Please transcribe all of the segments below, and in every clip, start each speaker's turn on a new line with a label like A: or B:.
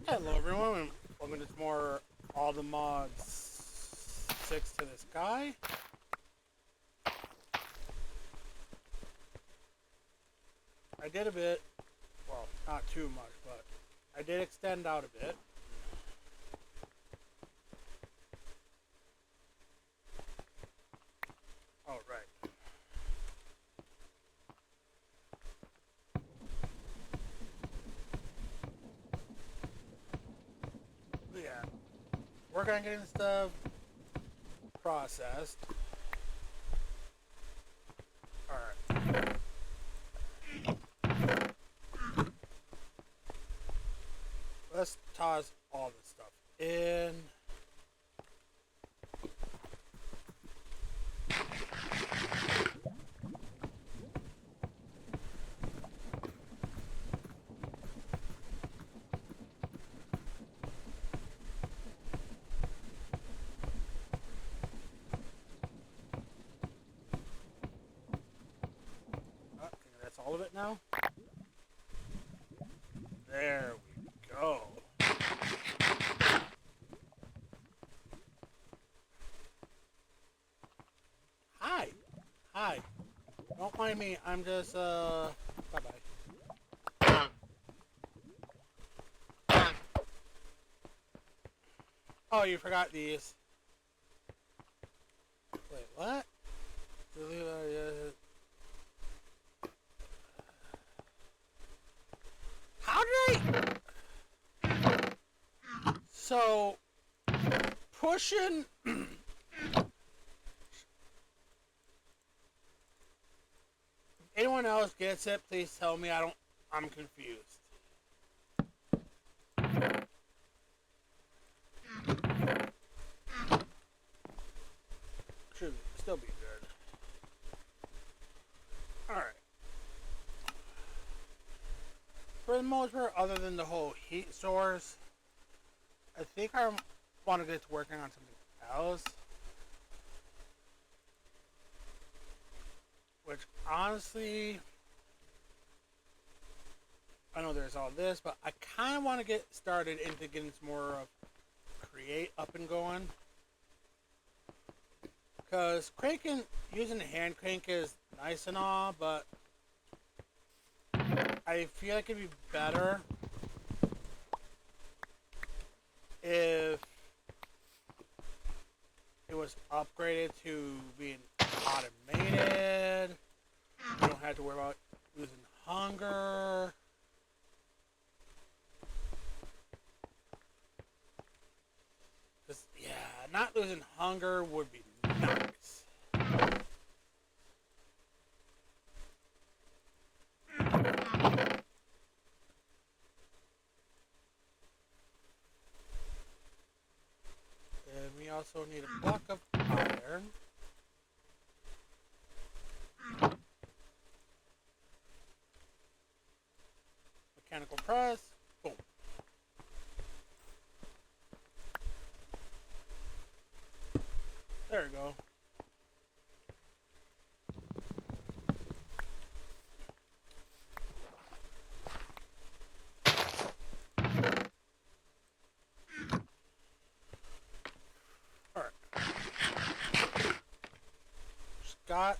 A: Hello everyone, and welcome to more All the Mods 6 to the Sky. I did a bit, well, not too much, but I did extend out a bit. Alright. Yeah, we're gonna get stuff processed. Alright. Let's toss all this stuff in. Okay, that's all of it now. There we go. Hi. Hi. Don't mind me, I'm just, bye-bye. Oh, you forgot these. Wait, what? How did I? So, pushing. Anyone else gets it, please tell me. I'm confused. Should still be good. Alright. For the most part, other than the whole heat source, I think I want to get to working on something else. Which, honestly, I know there's all this, but I kind of want to get started into getting some more of Create up and going. Because using a hand crank is nice and all, but I feel like it'd be better if it was upgraded to being automated. You don't have to worry about losing hunger. Just, yeah, not losing hunger would be nice. And we also need a block of iron. Mechanical press. Boom. There we go. Alright. Just got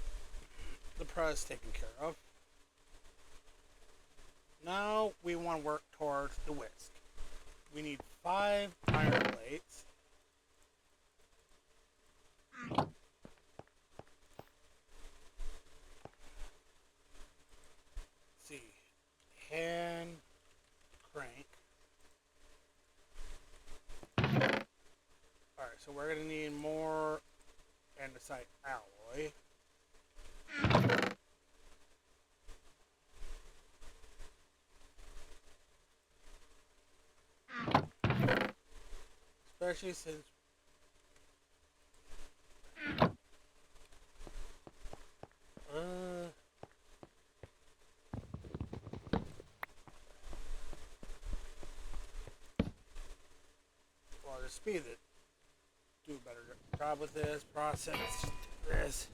A: the press taken care of. Now we want to work towards the whisk. We need 5 iron plates. Let's see. Hand crank. Alright, so we're going to need more andesite alloy. Especially since well, the speed that do a better job with this process. This.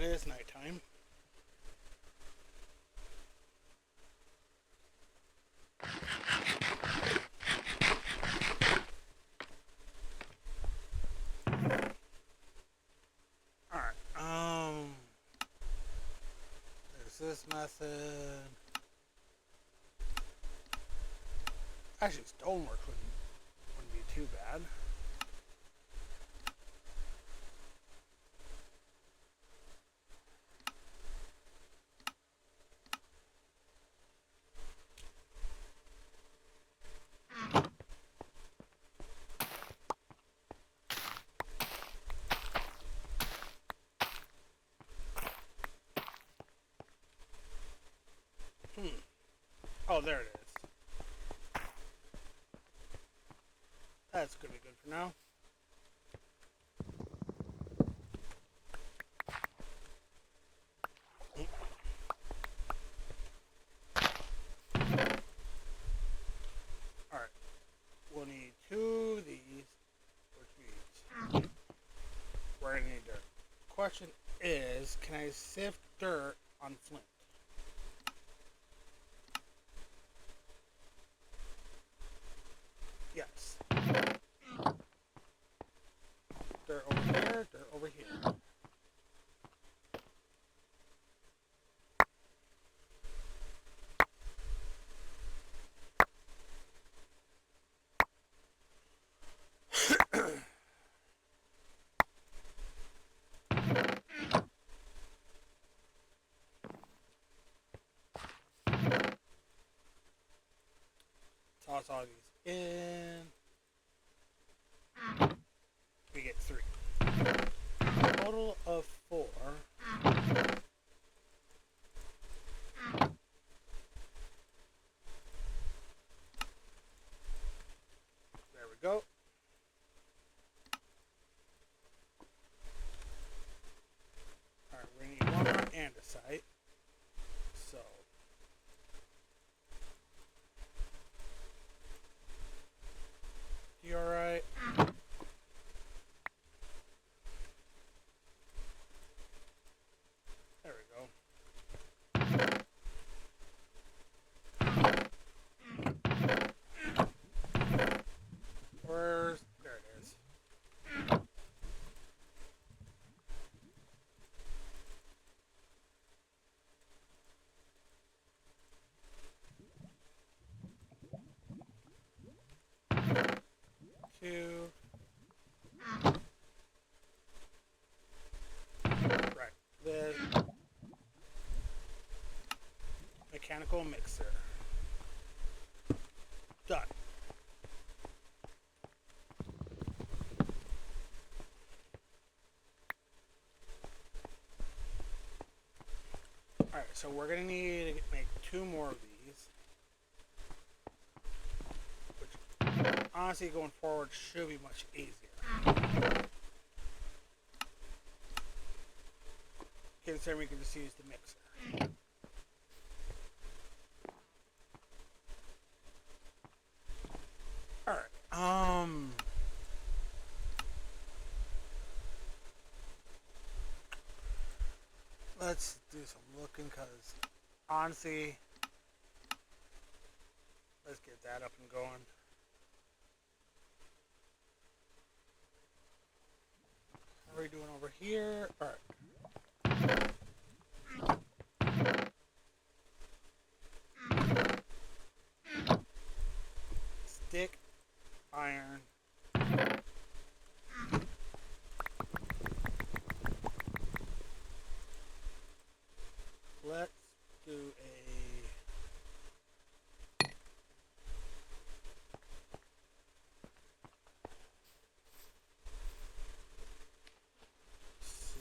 A: But it is nighttime. Alright, there's this method. Actually, stonework wouldn't be too bad. Oh, there it is. That's gonna be good for now. Alright. We'll need 2 of these, which means we're gonna need dirt. Question is, can I sift dirt on flint? Yes. Dirt over here, dirt over here. Toss all these in. We get 3. Total of 4. There we go. Alright, we need 1 more andesite. So you alright? There we go. There it is. Two. Right. The mechanical mixer. Done. Alright, so we're gonna need to make 2 more of these. Which, honestly, going forward should be much easier. Considering we can just use the mixer. Alright, let's do some looking, because honestly, let's get that up and going. What are we doing over here? Alright. Stick, iron. Let's do let's see.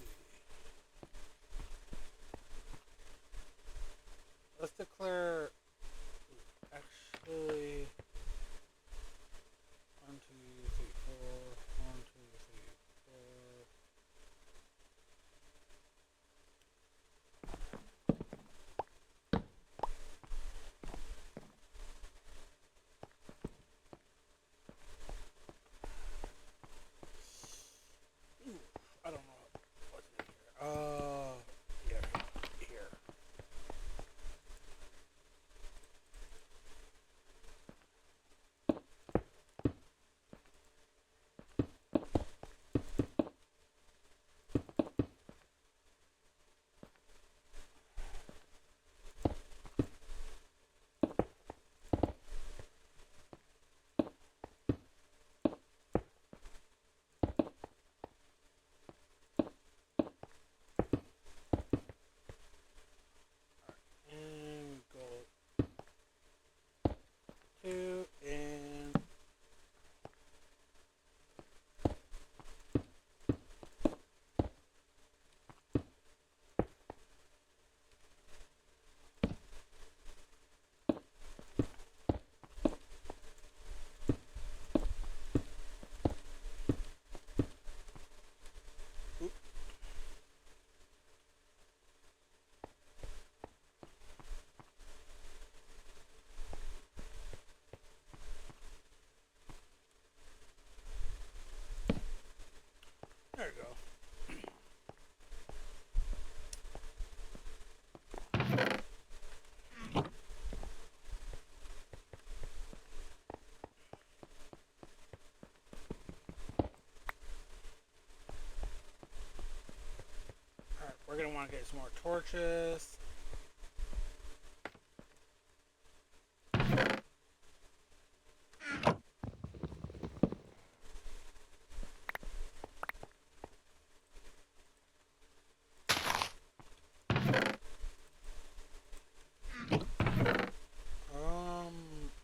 A: going to want to get some more torches.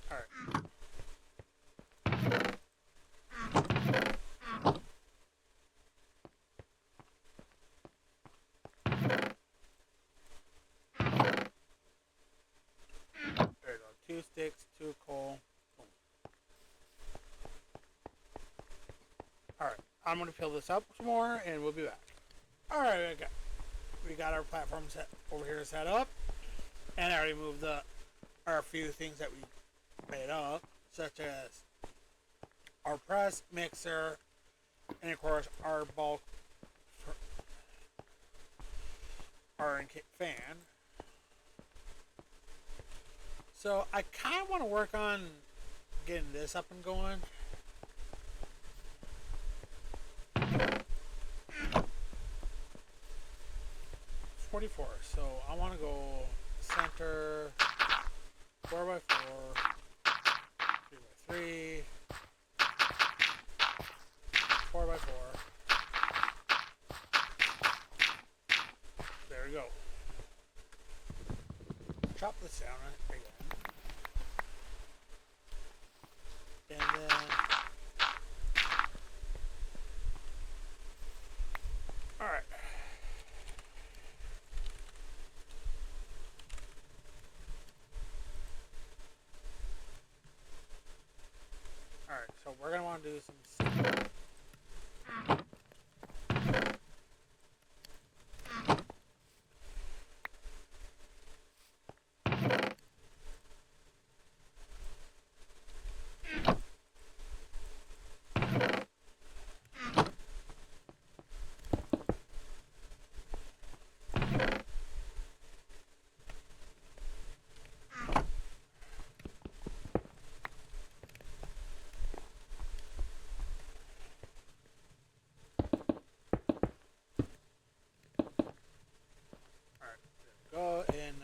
A: Alright. There we go. 2 sticks, 2 coal. Boom. Alright, I'm going to fill this up some more and we'll be back. Alright, we got our platform set over here set up. And I already moved our few things that we made up, such as our press, mixer, and of course our bulk, our fan. So I kind of want to work on getting this up and going. .44, so I want to go center 4x4, 3x3, 4x4. There we go. Chop this down again. And then alright. Alright, so we're gonna want to do some go and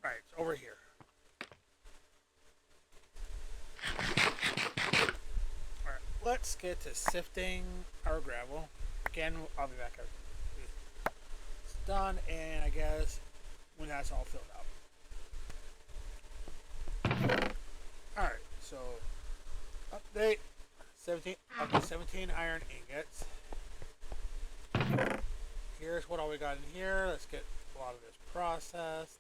A: right, it's over here. Alright, let's get to sifting our gravel. Again, I'll be back after it's done, and I guess when that's all filled up. Alright, so update 17 up to 17 iron ingots. Here's what all we got in here. Let's get a lot of this processed.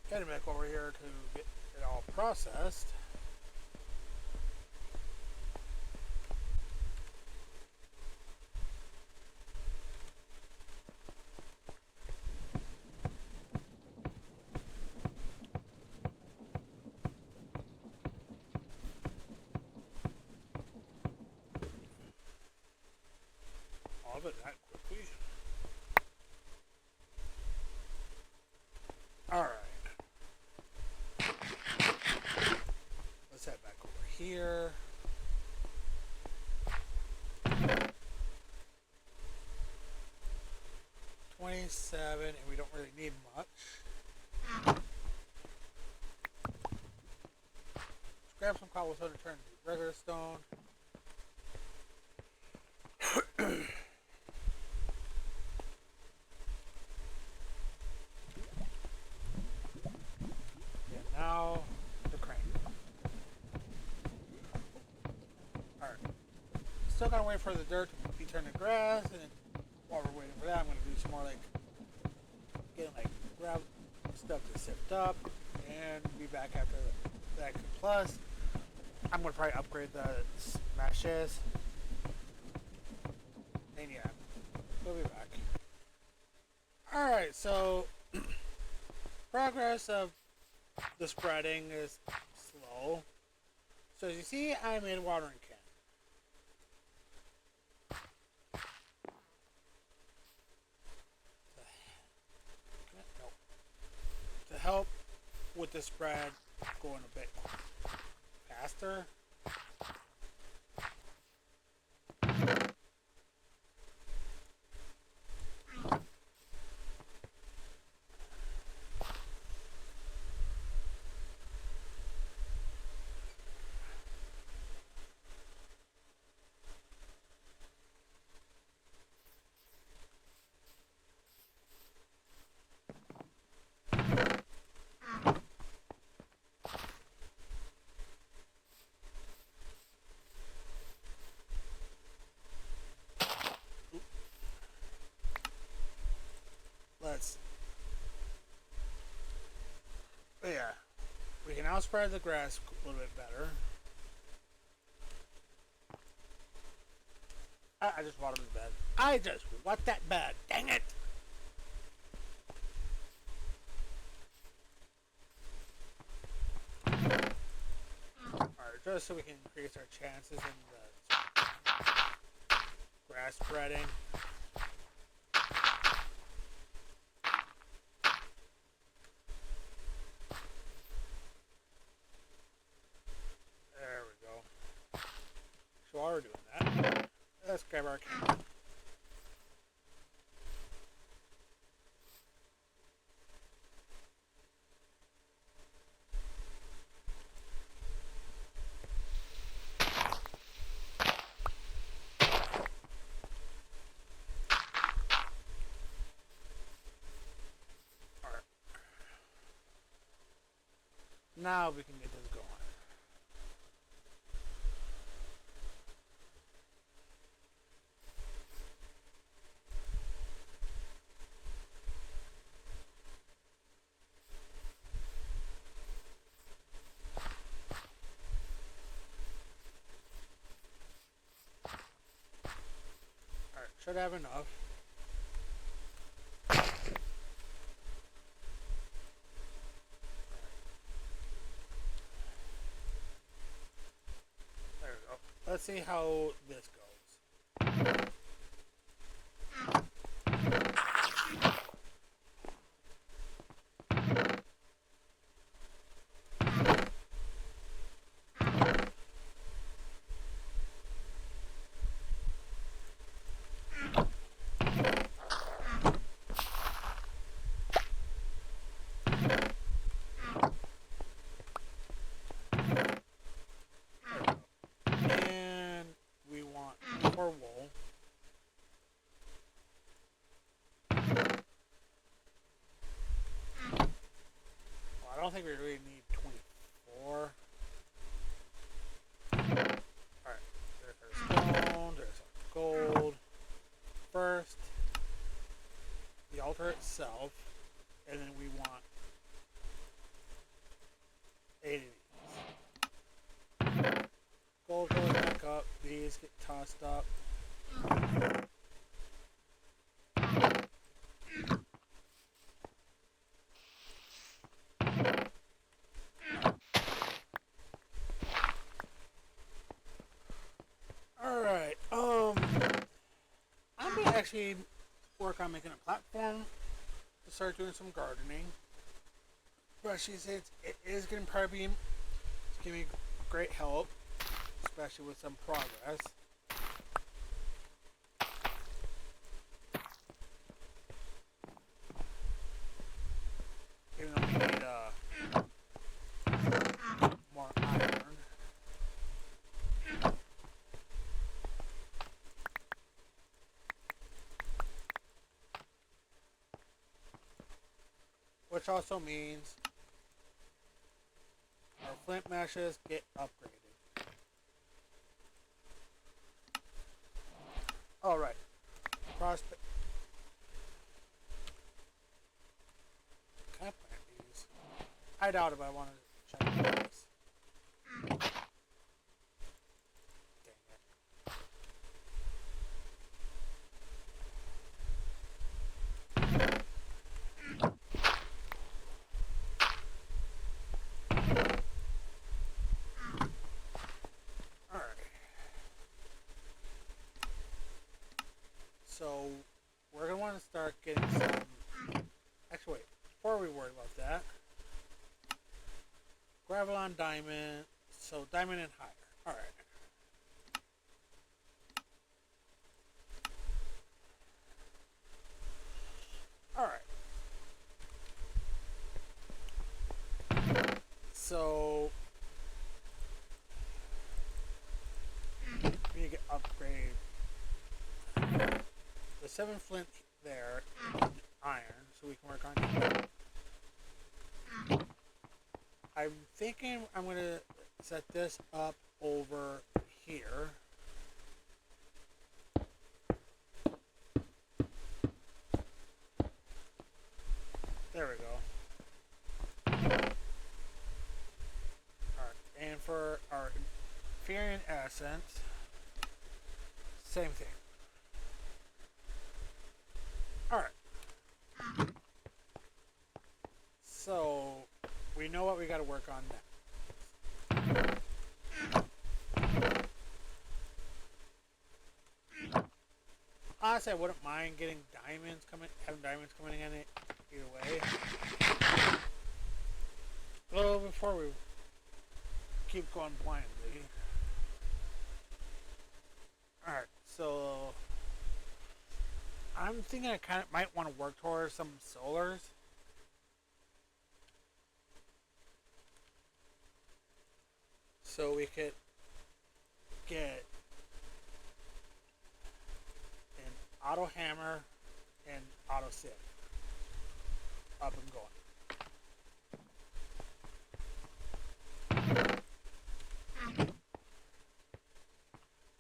A: Heading back over here to get it all processed. All of it that quickly. Alright. Let's head back over here. $27, and we don't really need much. Let's grab some cobblestone and turn to regular stone. And now the crane. Alright. Still gotta wait for the dirt to be turned to grass, and while we're waiting for that, I'm gonna do some more getting grab stuff to sift up, and be back after that. Plus, I'm gonna probably upgrade the smashes. And yeah, we'll be back. Alright, so Progress of the spreading is slow. So as you see, I made a watering can. To help with the spread going a bit faster. Let's. Yeah. We can now spread the grass a little bit better. I just watered the bed. I just want that bed. Dang it! Alright, just so we can increase our chances in the grass spreading. There we go. So while we're doing that, let's grab our can. Alright. Now we can get this going. Alright, should have enough. There we go. Let's see how this goes. And we want more wool. Well, I don't think we really need 24. Alright, there's our stone, there's our gold. First, the altar itself, and then we want 8 of these. Gold goes back up, these get tossed up. Alright, I'm gonna actually work on making a platform to start doing some gardening. But she says it is gonna probably be give me great help, especially with some progress. Even though we need more iron. Which also means our flint meshes get upgraded. Alright. Prospect. Can I plant these? I doubt if I wanted to check this. start getting some. Actually, wait. Before we worry about that, gravel on diamond. So diamond and higher. All right. All right. So we need to upgrade the 7 flint there, iron, so we can work on it. I'm thinking I'm gonna set this up over here. There we go. Alright, and for our Inferior Essence, same thing. Alright. So, we know what we gotta work on next. Honestly, I wouldn't mind getting diamonds having diamonds coming in it either way. Well, before we keep going blindly. Alright, so I'm thinking I kind of might want to work towards some solars. So we could get an auto hammer and auto sieve up and going.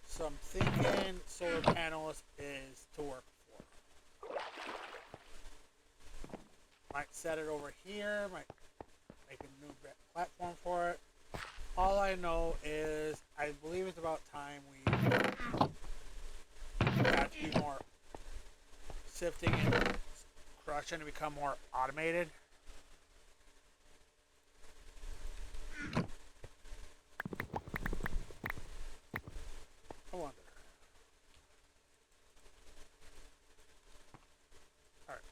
A: So I'm thinking solar panels is to work for. Might set it over here, might make a new platform for it. All I know is I believe it's about time we got to be more sifting and crushing to become more automated. I wonder. Alright.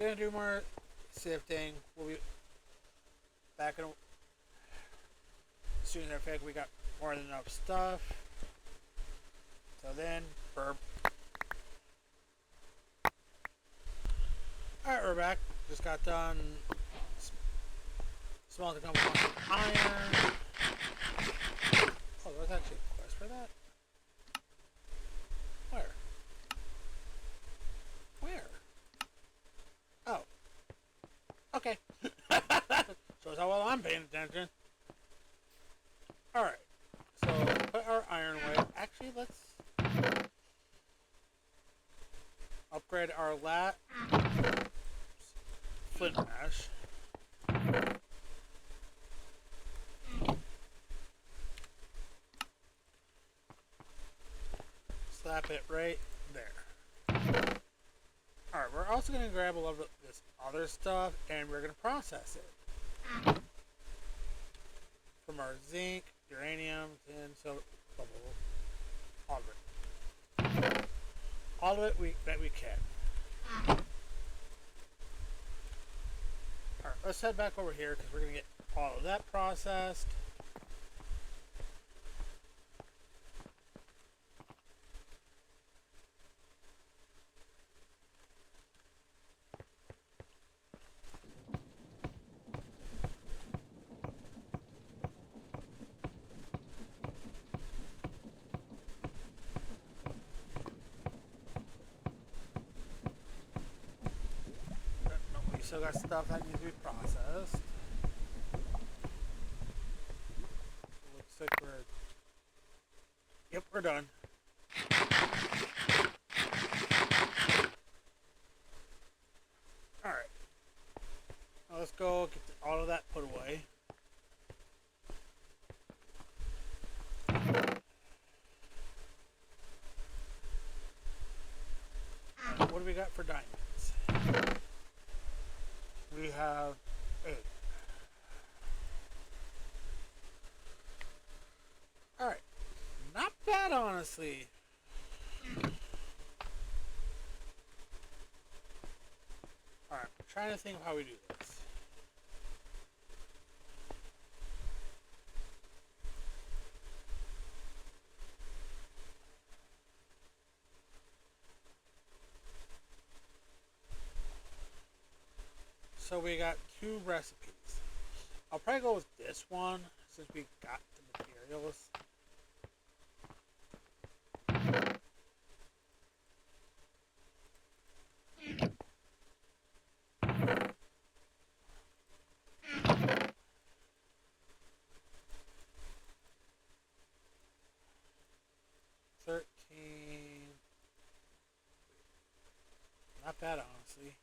A: Gonna do more sifting. We'll be back in as soon as I think we got more than enough stuff. So then, burp. Alright, we're back. Just got done smelting a bunch of iron. Oh, there's actually a quest for that? Where? Where? Oh. Okay. Shows how well I'm paying attention. Alright. So, put our iron away. Actually, let's upgrade our flint mesh. Slap it right there. Alright, we're also going to grab a little bit of this other stuff and we're going to process it. From our zinc, uranium, and so all of it. All of it that we can. Alright, let's head back over here because we're going to get all of that processed. Still got stuff that needs to be processed. Looks like we're... Yep, we're done. Alright. Now let's go get all of that put away. And what do we got for diamonds? We have 8. Alright. Not bad, honestly. trying to think of how we do this. So we got 2 recipes. I'll probably go with this one since we got the materials. Not bad, honestly.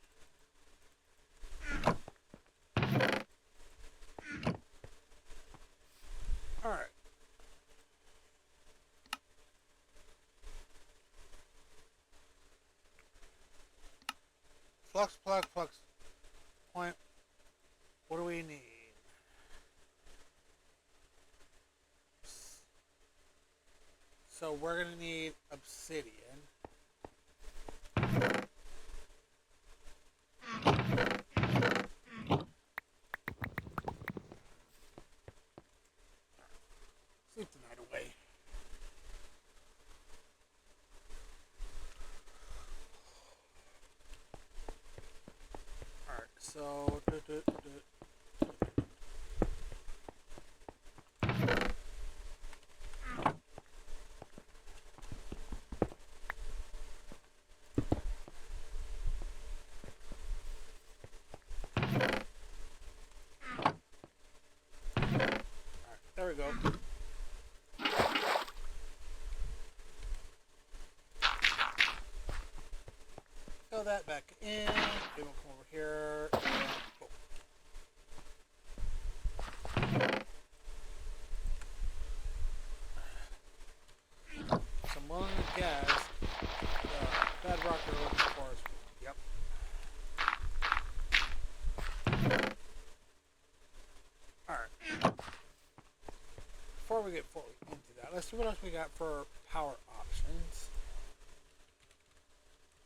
A: Alright. Flux plug, flux point. What do we need? So we're going to need obsidian. Sleep the night away. Alright, so... There we go. Fill that back in. Then we'll come over here. And so I'm willing to guess the bedrock you're looking for is. Yep. Alright. Before we get fully into that, let's see what else we got for power options.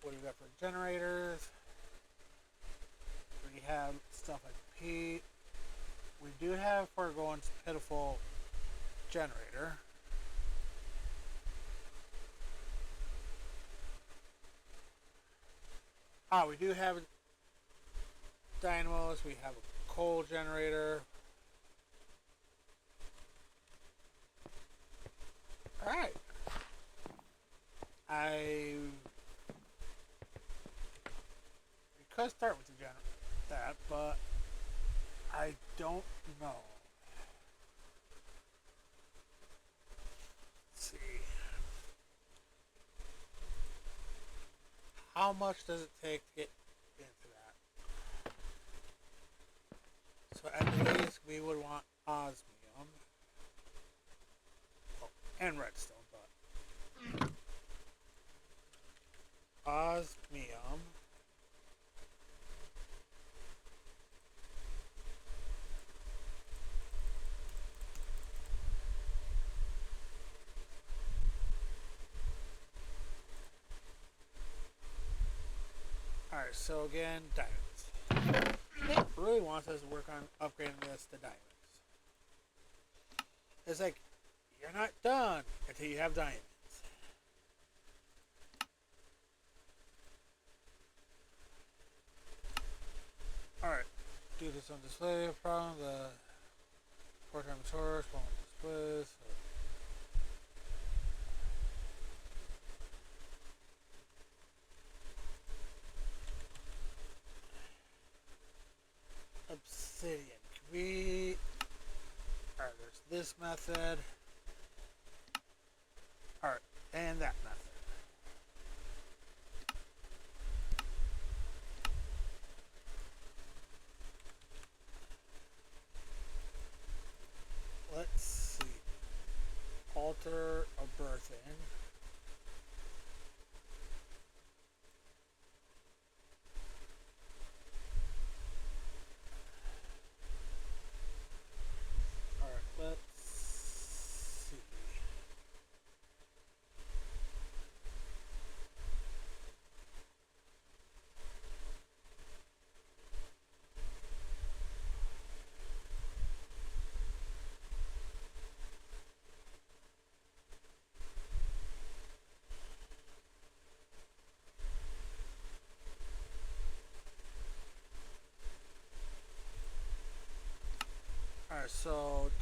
A: What do we got for generators? We have stuff like P. We do have for going pitiful generator. We do have dynamos. We have a coal generator. Alright. We could start with the that, but I don't know. Let's see. How much does it take to get into that? So at least we would want osmium. Oh, and redstone, but osmium. Alright, so again, diamonds. It really wants us to work on upgrading this to diamonds. It's like, you're not done until you have diamonds. Alright, do this on display problem, the 4-time source, one displays. Obsidian. Can we... Alright, there's this method. Alright, and that method. Let's see. Altar of birthing. Alright, let's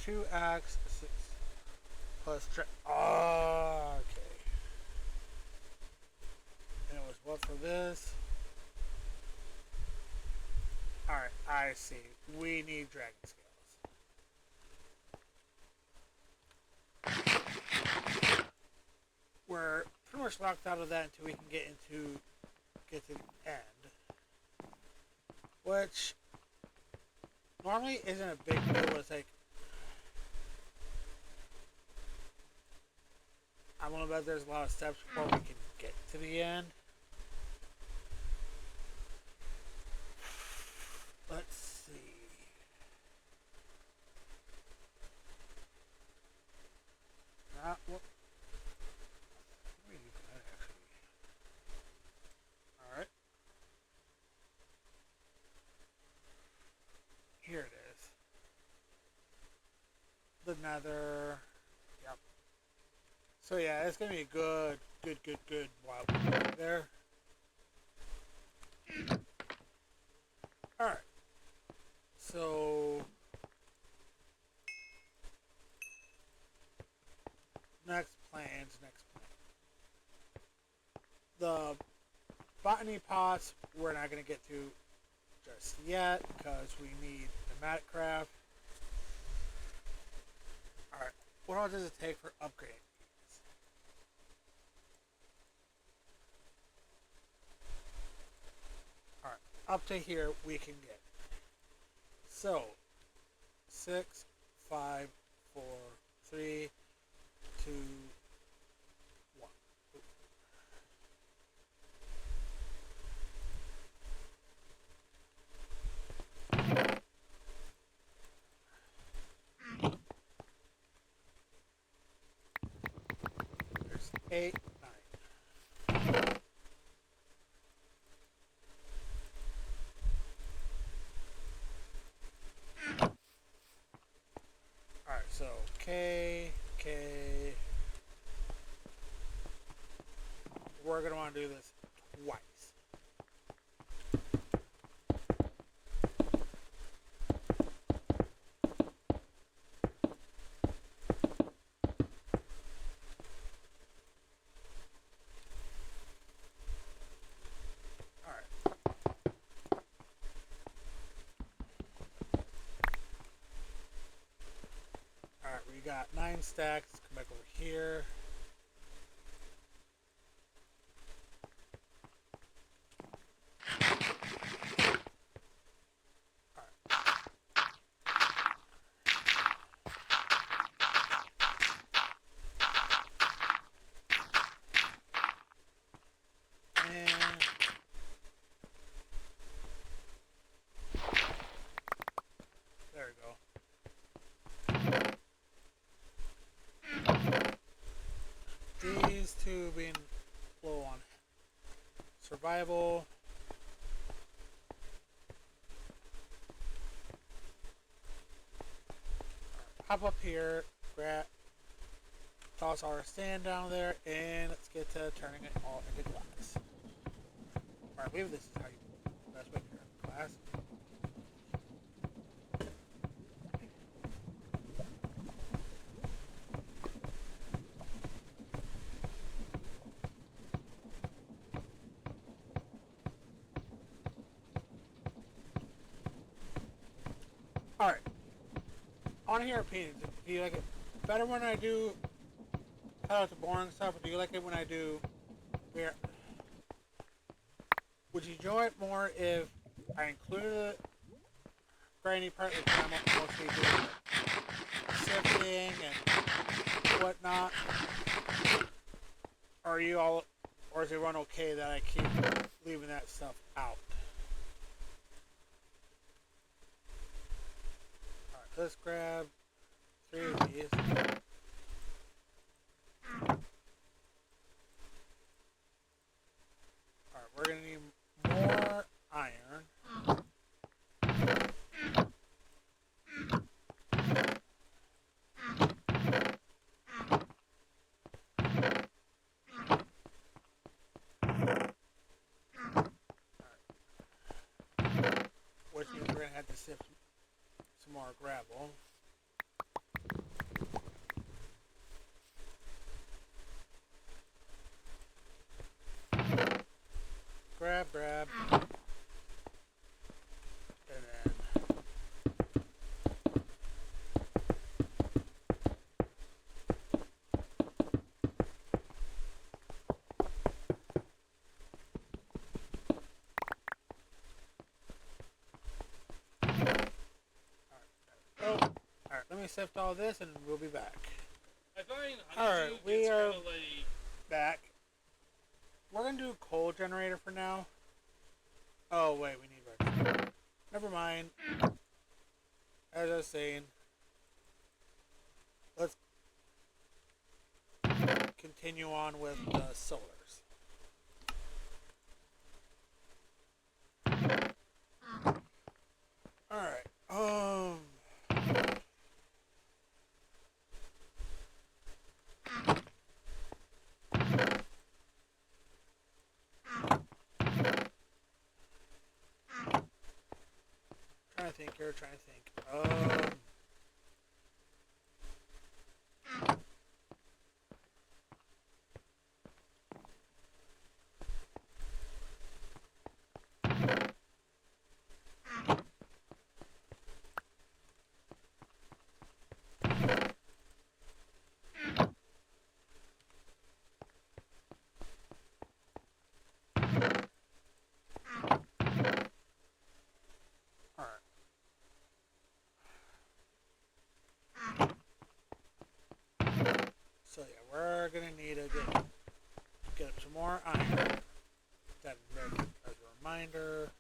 A: 2x 6 plus. Oh, okay. And it was what for this? Alright, I see. We need dragon scales. We're pretty much locked out of that until we can get to the end. Which normally isn't a big deal. It's like I'm gonna bet there's a lot of steps before we can get to the end. Let's see. What? Let me do that actually. Alright. Here it is. The nether. Yep. So yeah, it's gonna be a good while there. Alright. So next plans. The botany pots we're not gonna get to just yet because we need pneumatic craft. Alright. What all does it take for upgrading? Alright, up to here we can get. So, 6, 5, 4, 3, 2, 1. There's 8, 9. Alright, so K. We're going to want to do this twice. Alright, we got 9 stacks. Let's come back over here. There we go. These two being low on survival. Hop up here, grab, toss our stand down there, and let's get to turning it all into glass. Alright, I believe this is how you best way to turn glass. Alright. On here, opinions. Do you like it better when I do cut out the boring stuff, or do you like it when I do where? Would you enjoy it more if I included the grindy part, like I'm mostly doing sifting and whatnot? Or are you all, or is it run okay that I keep leaving that stuff out? Alright, let's grab 3 of these. Alright, we're gonna need more iron. Which means we're gonna have to sift some more gravel. grab, grab. And then alright, let me sift all this and we'll be back.
B: I find
A: Alright, we are
B: like...
A: back. We're gonna do a coal generator for now. Oh wait, we need redstone. Never mind. As I was saying, let's continue on with the solars. Alright, trying to think here, trying to think. Alright. So yeah, we're gonna need to get up some more iron. That as a reminder.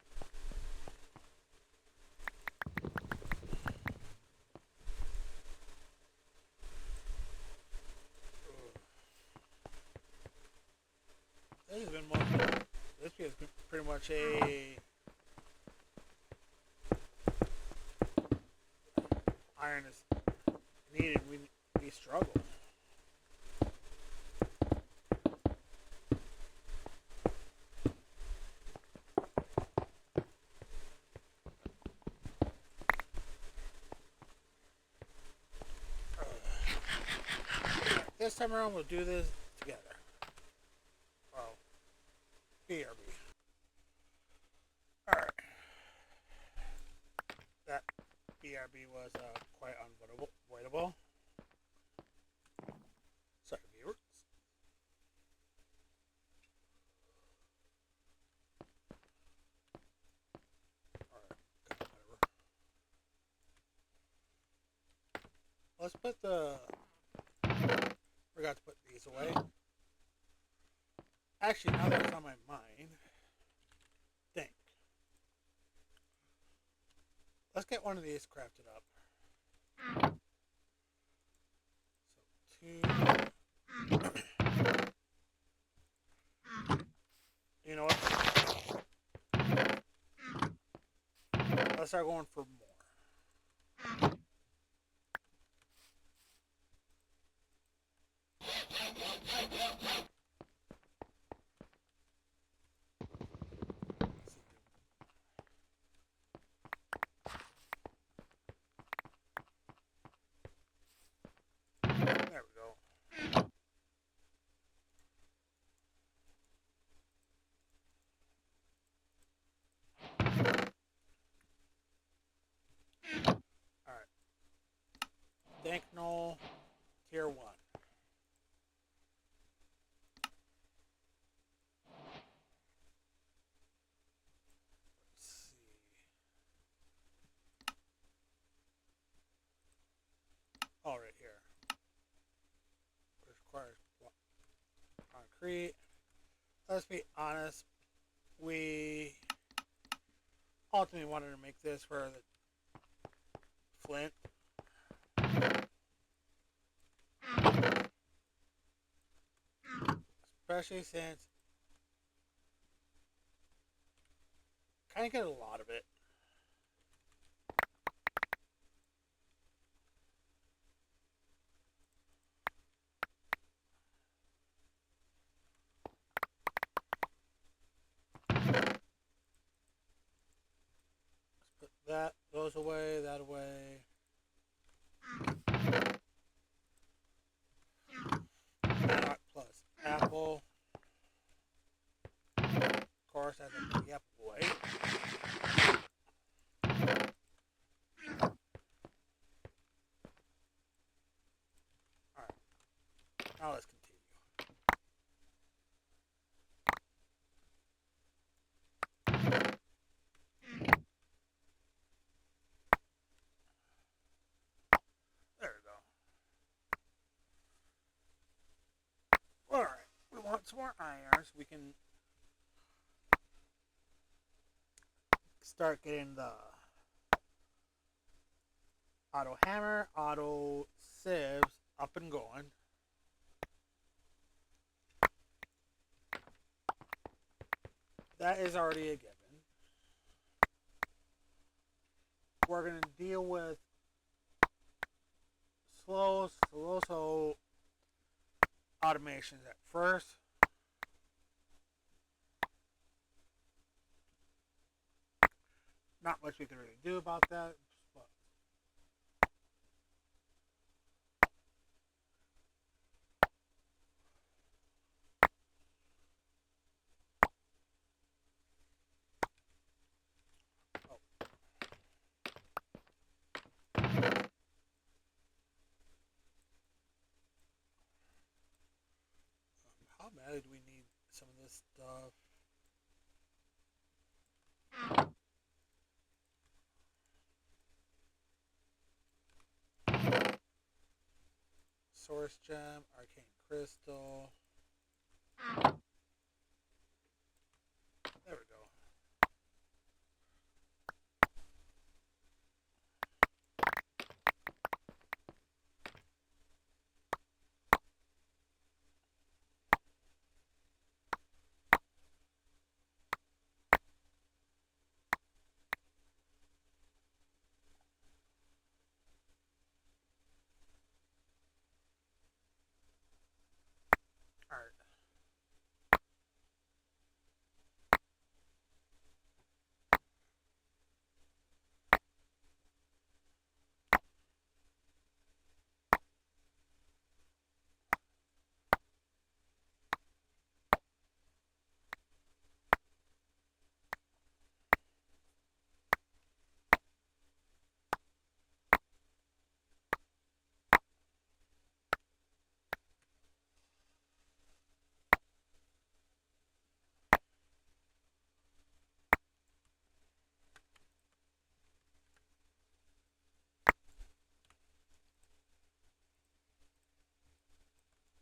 A: This has been this has been pretty much a iron is needed. We struggle. This time around, we'll do this together. Well, BRB. Alright. That BRB was quite unavoidable. Sorry, viewers. Alright, whatever. Let's put the... Forgot to put these away. Actually, now that it's on my mind, think. Let's get one of these crafted up. So, 2. You know what? Let's start going for more. There we go. Alright. Danknull Tier 1. Let's see. Oh, right here. Which requires concrete. Let's be honest. We ultimately wanted to make this for the flint. Especially since kind of get a lot of it. Let's put those away, that away. Not plus apple. Of course, as I yep, wait. Alright, now let's continue. There we go. Alright, we want some more irons. We can start getting the auto hammer, auto sieves up and going. That is already a given. We're going to deal with slow automations at first. Not much we can really do about that. But how badly do we need some of this stuff? Source gem, arcane crystal. There we go. Alright.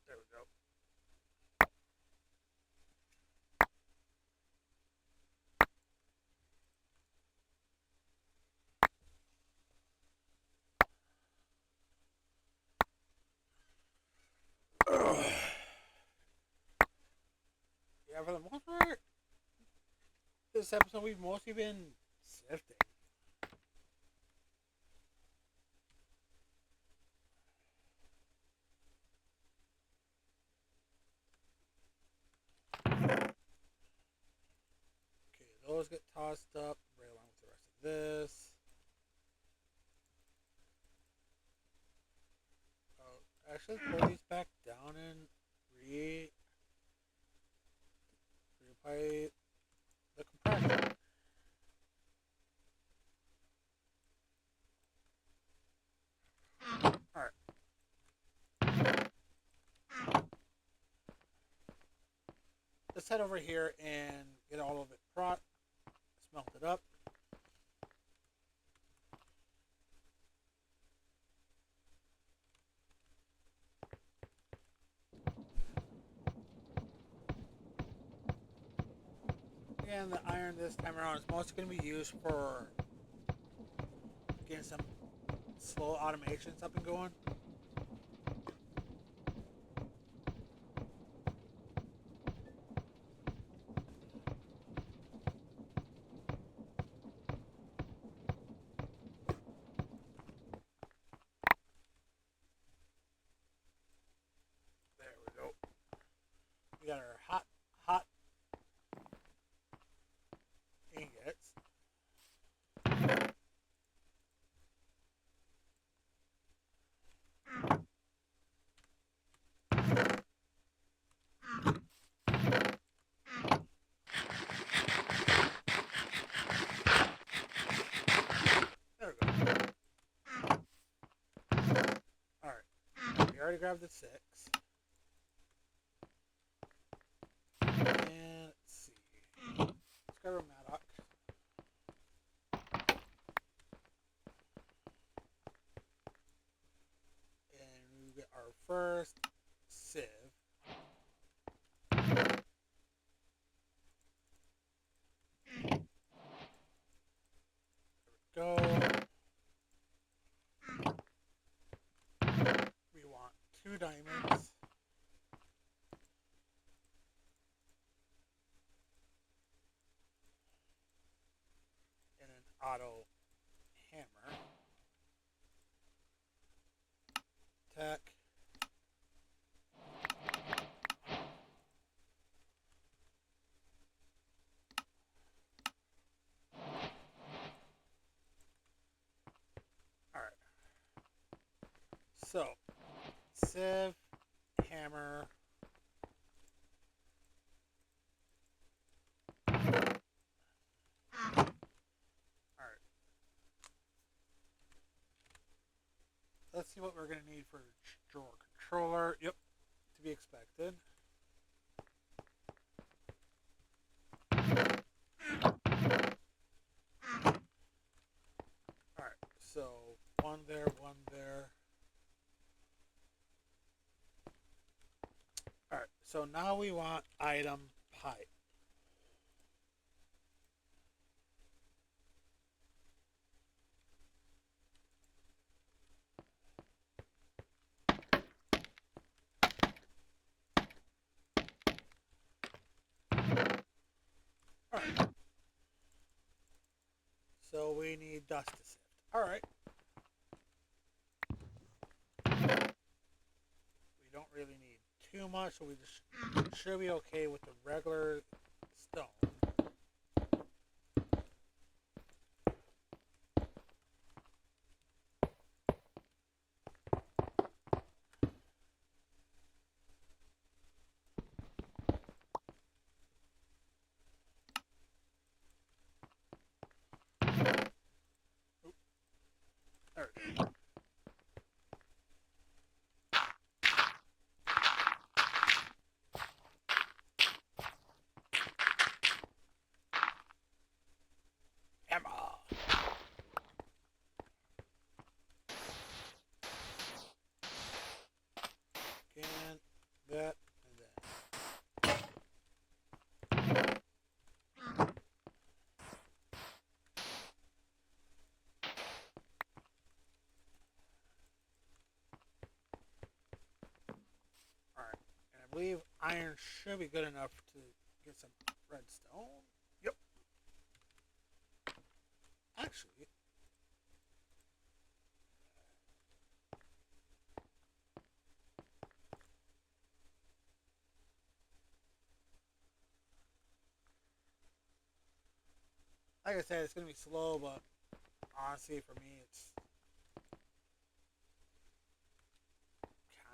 A: There we go. Yeah, for the most part, this episode we've mostly been sifting. Okay, those get tossed up right along with the rest of this. Actually, pull these back down and reapply the compressor. Alright. Let's head over here and get all of it smelted up. Again, the iron this time around is mostly going to be used for getting some slow automations up and going. There we go. We got our hot ingots. already grabbed the 6. And let's see. Let's grab a Madoc. And we get our first Civ. There we go. We want 2 diamonds. And an auto hammer. Attack. Alright. So, Civ, hammer. Alright. Let's see what we're going to need for drawer controller. Yep, to be expected. Alright, so 1 there, 1 there. Alright, so now we want item pipe. Alright. So we need dust to sift. Alright. We don't really need too much, so we just should be okay with the regular stone. There we go. Hammer. Again, that, and then. Alright, and I believe iron should be good enough to get some redstone. Yep. Actually, like I said, it's going to be slow, but honestly, for me, it's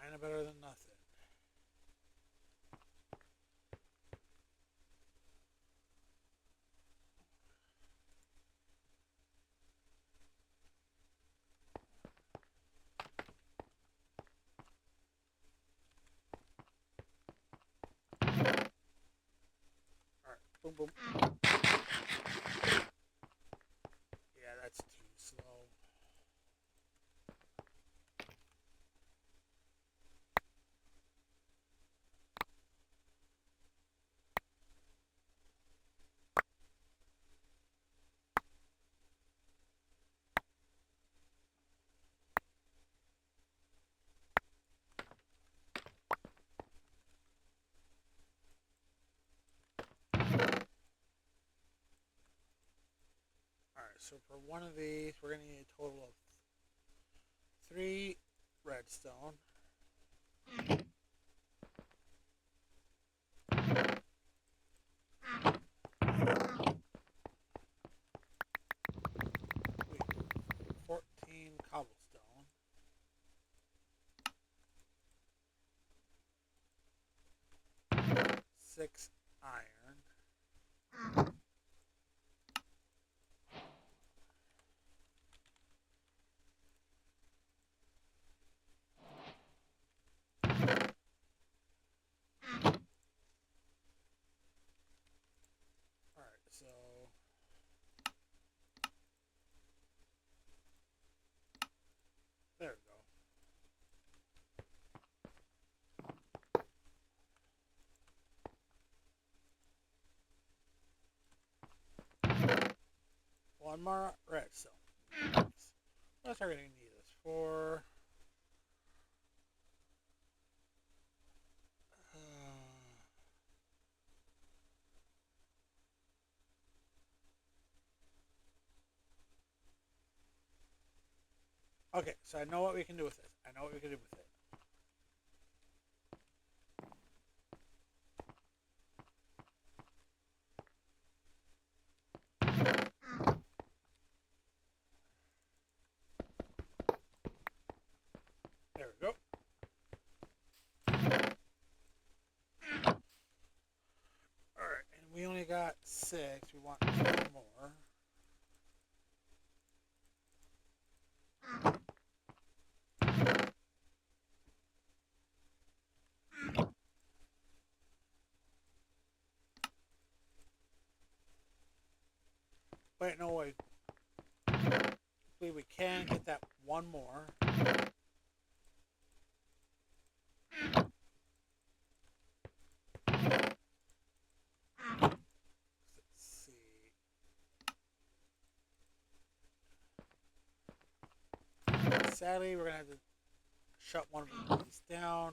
A: kind of better than nothing. Alright, boom, boom. Yeah, that's too slow. Alright, so for one of these, we're going to need a total of 3 redstone. Wait, 14 cobblestone. 6 iron. one more redstone. Nice. What else are we going to need this for? Okay, so I know what we can do with this. I know what we can do with it. There we go. Alright, and we only got 6. We want 2 more. Wait, no, wait. I believe we can get that one more. Let's see. Sadly, we're going to have to shut one of these down.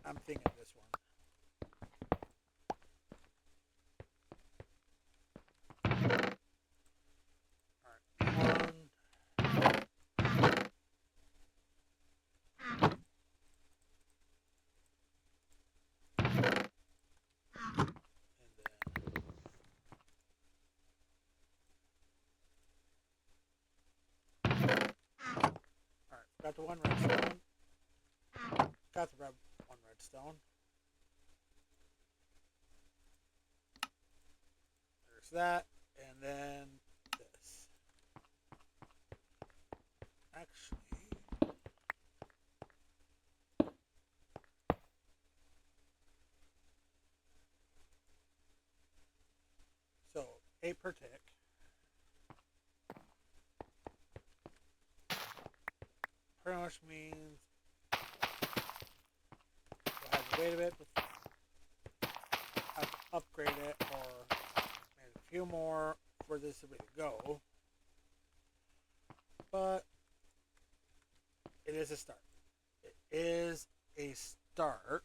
A: I'm thinking this one. Alright, one. Alright, got the one redstone. Got the one redstone. There's that, and then this. Actually, so 8 per tick. Pretty much means we'll have to wait a bit, have to upgrade it, or maybe a few more for this to be to go. But it is a start. It is a start.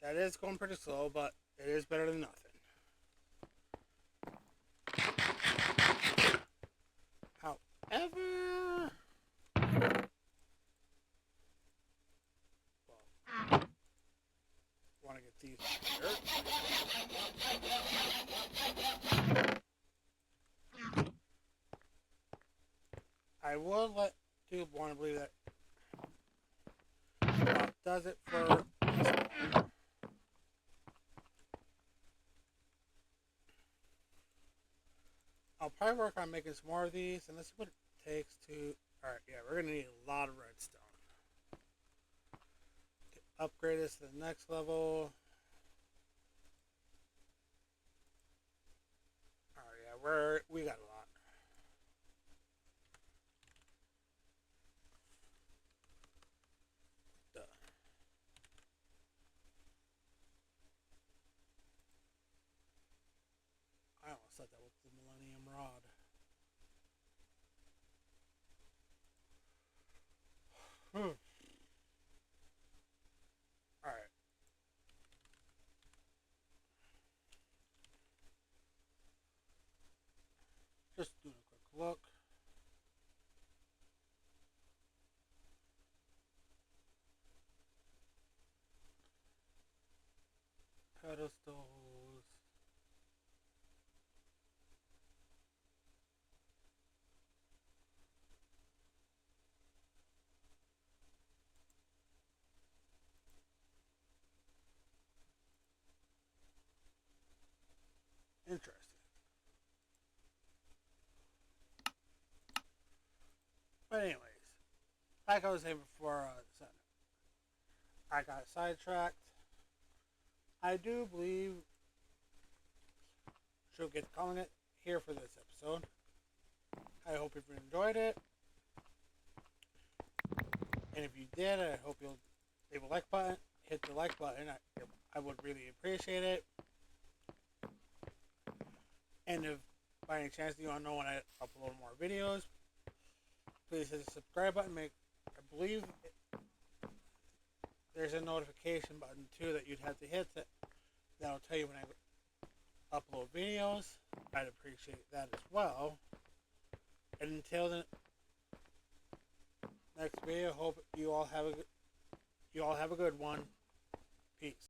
A: That is going pretty slow, but it is better than nothing. However, well, want to get these here. I will let Tube want to believe that does it for this one. I'll probably work on making some more of these, and this is what it takes to. Alright, yeah, we're going to need a lot of redstone. To upgrade this to the next level. Alright, yeah, we got a lot. Duh. I almost thought that was the Millennium Rod. Alright. Just doing a quick look. Pedestals. But anyways, like I was saying before, I got sidetracked. I do believe she'll get calling it here for this episode. I hope you enjoyed it. And if you did, I hope you'll leave a like button. Hit the like button. I would really appreciate it. And if by any chance you want to know when I upload more videos, please hit the subscribe button. I believe there's a notification button too that you'd have to hit that'll tell you when I upload videos. I'd appreciate that as well. And until the next video, hope you all have a good one. Peace.